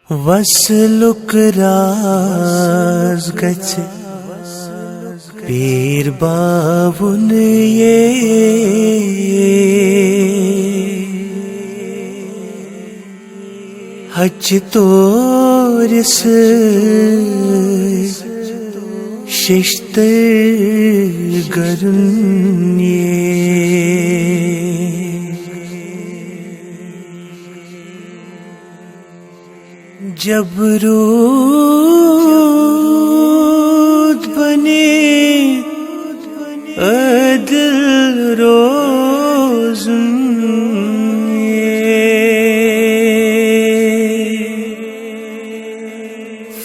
وصلُک راز گژھِ پیر باوُن ہچہِ تورِ سۭتۍ شیشتٕر گرُن جب رود بنے عدل روزن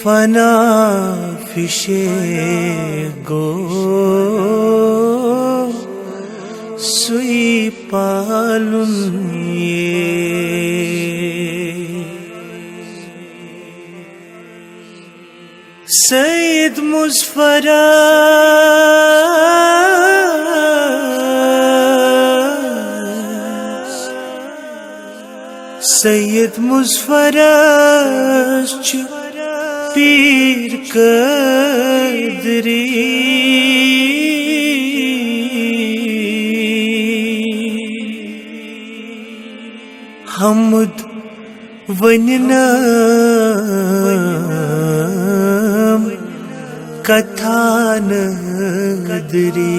فنا فشے گو سوئی پالن سید مظفر سید مظفر چھُ پیر قادری حمد وننام کتھا نادری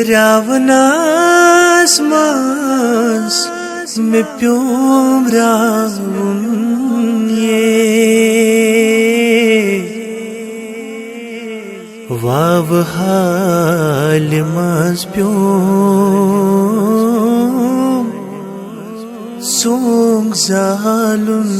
راوناس ماس میں پیوم راون واو حال ماس پیوم سونگ زالن